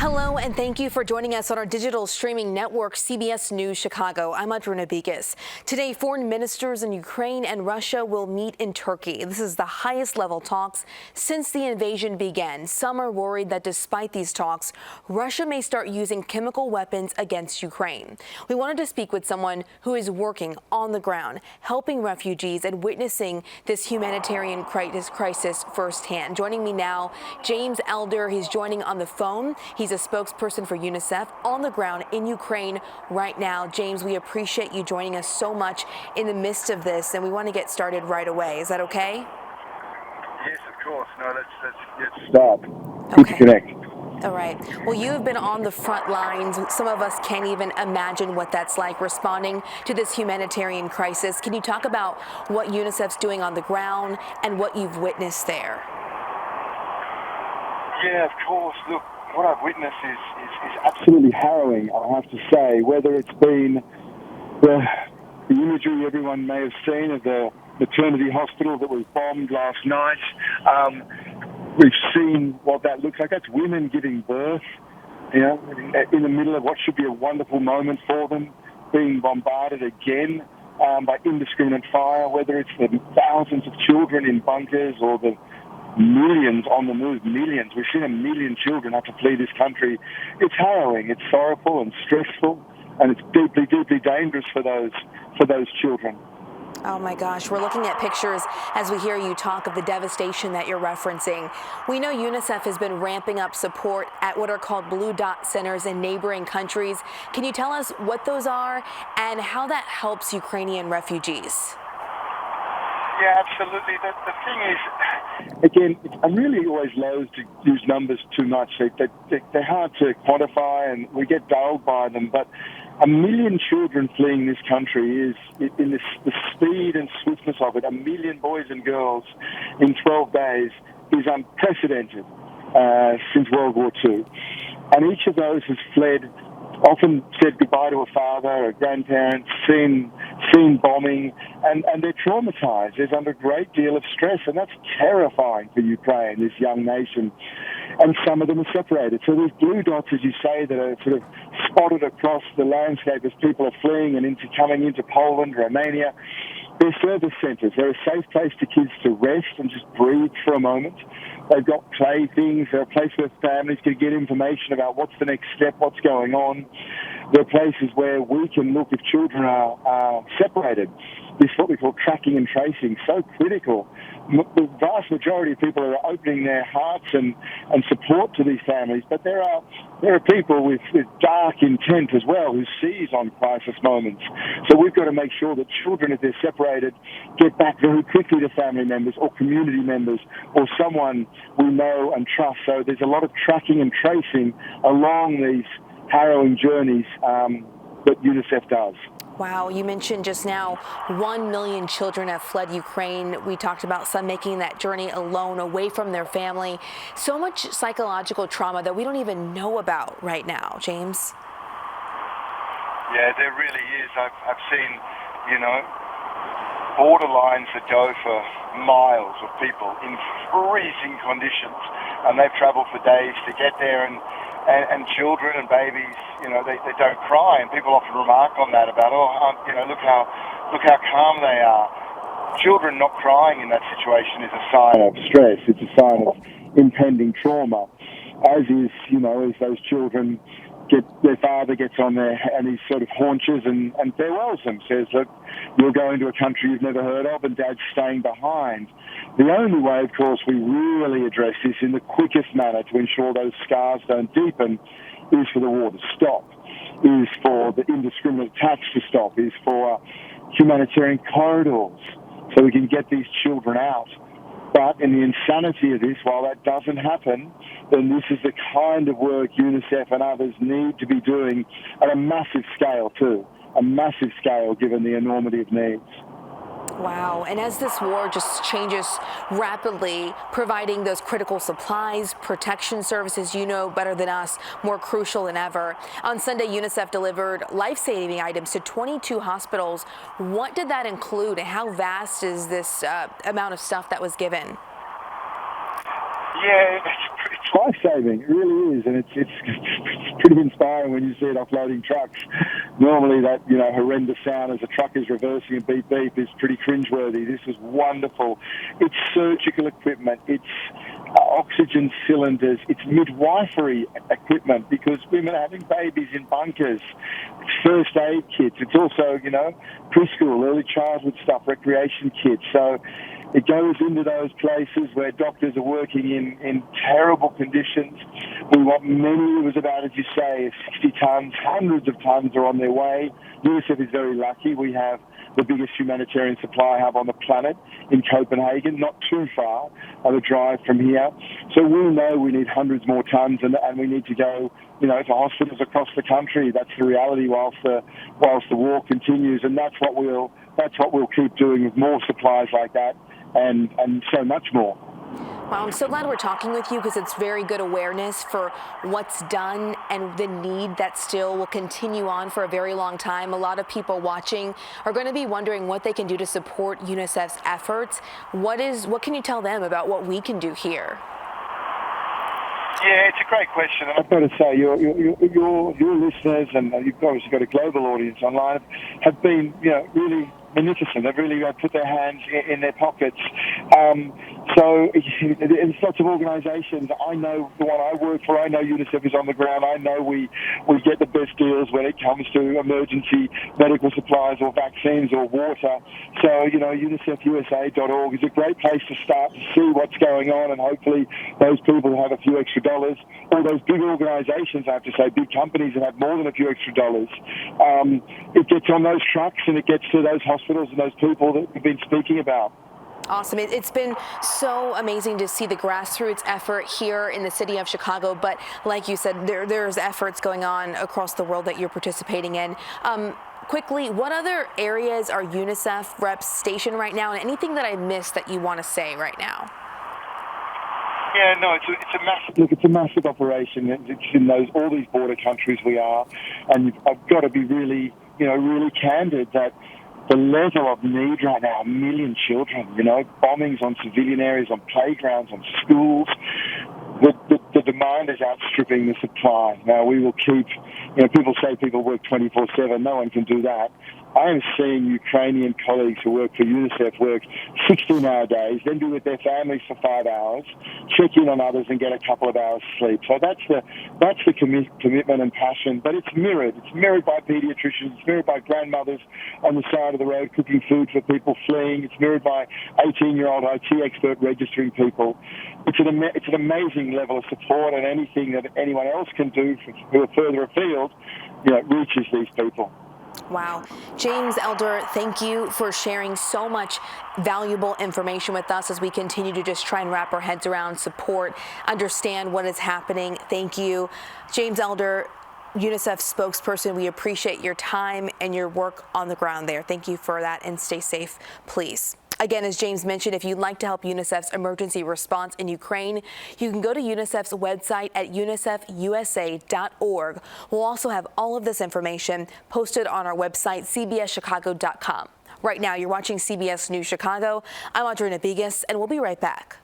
Hello, and thank you for joining us on our digital streaming network, CBS News Chicago. I'm Adrina Beekes. Today, foreign ministers in Ukraine and Russia will meet in Turkey. This is the highest level talks since the invasion began. Some are worried that despite these talks, Russia may start using chemical weapons against Ukraine. We wanted to speak with someone who is working on the ground, helping refugees and witnessing this humanitarian crisis firsthand. Joining me now, James Elder. He's joining on the phone. He's a spokesperson for UNICEF on the ground in Ukraine right now. James, we appreciate you joining us so much in the midst of this, and we want to get started right away. Is that okay? Yes, of course. No, let's start. Okay. Connect. All right. Well, you have been on the front lines. Some of us can't even imagine what that's like, responding to this humanitarian crisis. Can you talk about what UNICEF's doing on the ground and what you've witnessed there? Yeah, of course. Look, what I've witnessed is absolutely harrowing, I have to say. Whether it's been the imagery everyone may have seen of the maternity hospital that was bombed last night. We've seen what that looks like. That's women giving birth, in the middle of what should be a wonderful moment for them, being bombarded again by indiscriminate fire, whether it's the thousands of children in bunkers or the millions on the move, millions. We've seen 1 million children have to flee this country. It's harrowing, it's sorrowful and stressful, and it's deeply, deeply dangerous for those children. Oh my gosh, we're looking at pictures as we hear you talk of the devastation that you're referencing. We know UNICEF has been ramping up support at what are called Blue Dot centers in neighboring countries. Can you tell us what those are and how that helps Ukrainian refugees? Yeah, absolutely. The thing is, again, I'm really always loath to use numbers too much. They're hard to quantify, and we get dulled by them. But 1 million children fleeing this country is, in the speed and swiftness of it, 1 million boys and girls in 12 days is unprecedented since World War II. And each of those has fled, often said goodbye to a father, a grandparent, seen bombing, and they're traumatized. There's under a great deal of stress, and that's terrifying for Ukraine, this young nation. And some of them are separated. So there's blue dots, as you say, that are sort of spotted across the landscape as people are fleeing and coming into Poland, Romania. They're service centres. They're a safe place for kids to rest and just breathe for a moment. They've got playthings. They're a place where families can get information about what's the next step, what's going on. They're places where we can look if children are separated. This is what we call tracking and tracing, so critical. The vast majority of people are opening their hearts and support to these families, but there are people with dark intent as well who seize on crisis moments. So we've got to make sure that children, if they're separated, get back very quickly to family members or community members or someone we know and trust. So there's a lot of tracking and tracing along these harrowing journeys that UNICEF does. Wow, you mentioned just now 1 million children have fled Ukraine. We talked about some making that journey alone, away from their family. So much psychological trauma that we don't even know about right now, James. Yeah, there really is. I've seen, borderlines that go for miles of people in freezing conditions, and they've traveled for days to get there, and children and babies, they don't cry, and people often remark on that about, look how calm they are. Children not crying in that situation is a sign of stress. It's a sign of impending trauma, as is, as those children their father gets on there and he sort of haunches and farewells them, says, look, you're going to a country you've never heard of, and Dad's staying behind. The only way, of course, we really address this in the quickest manner to ensure those scars don't deepen is for the war to stop, is for the indiscriminate attacks to stop, is for humanitarian corridors so we can get these children out. But in the insanity of this, while that doesn't happen, then this is the kind of work UNICEF and others need to be doing at a massive scale too, a massive scale given the enormity of needs. Wow. And as this war just changes rapidly, providing those critical supplies, protection services, you know better than us, more crucial than ever. On Sunday, UNICEF delivered life-saving items to 22 hospitals. What did that include, and how vast is this amount of stuff that was given? Yeah, it's it's life-saving. It really is, and it's pretty inspiring when you see it offloading trucks. Normally, that horrendous sound as a truck is reversing and beep beep is pretty cringeworthy. This is wonderful. It's surgical equipment. It's oxygen cylinders. It's midwifery equipment because women are having babies in bunkers. It's first aid kits. It's also, preschool, early childhood stuff, recreation kits. So it goes into those places where doctors are working in terrible conditions. We want many, it was about, as you say, 60 tons, hundreds of tons are on their way. UNICEF is very lucky. We have the biggest humanitarian supply hub on the planet in Copenhagen, not too far of a drive from here. So we know we need hundreds more tons, and we need to go, to hospitals across the country. That's the reality whilst the war continues, and that's what we'll keep doing with more supplies like that, and so much more. Wow, I'm so glad we're talking with you because it's very good awareness for what's done and the need that still will continue on for a very long time. A lot of people watching are going to be wondering what they can do to support UNICEF's efforts. What can you tell them about what we can do here? Yeah, it's a great question. And I've got to say, your listeners, and you've obviously got a global audience online, have been, really magnificent. They've really put their hands in their pockets. So there's lots of organisations. I know the one I work for. I know UNICEF is on the ground. I know we get the best deals when it comes to emergency medical supplies or vaccines or water. So, UNICEFUSA.org is a great place to start to see what's going on, and hopefully those people who have a few extra dollars, or those big organisations, I have to say, big companies that have more than a few extra dollars, it gets on those trucks and it gets to those hospitals and those people that we've been speaking about. Awesome. It's been so amazing to see the grassroots effort here in the city of Chicago. But like you said, there's efforts going on across the world that you're participating in. Quickly, what other areas are UNICEF reps stationed right now, and anything that I missed that you want to say right now? Yeah, no, it's a massive operation. It's in all these border countries we are, and I've got to be really candid that the level of need right now, 1 million children, bombings on civilian areas, on playgrounds, on schools, the demand is outstripping the supply. Now, we will keep, people say people work 24/7. No one can do that. I am seeing Ukrainian colleagues who work for UNICEF work 16-hour days, then be with their families for 5 hours, check in on others and get a couple of hours sleep. So that's the commitment and passion. But it's mirrored. It's mirrored by pediatricians. It's mirrored by grandmothers on the side of the road cooking food for people fleeing. It's mirrored by 18-year-old IT expert registering people. It's an amazing level of support, and anything that anyone else can do who are further afield, reaches these people. Wow. James Elder, thank you for sharing so much valuable information with us as we continue to just try and wrap our heads around, support, understand what is happening. Thank you. James Elder, UNICEF spokesperson, we appreciate your time and your work on the ground there. Thank you for that, and stay safe, please. Again, as James mentioned, if you'd like to help UNICEF's emergency response in Ukraine, you can go to UNICEF's website at unicefusa.org. We'll also have all of this information posted on our website, cbschicago.com. Right now, you're watching CBS News Chicago. I'm Audrina Begas, and we'll be right back.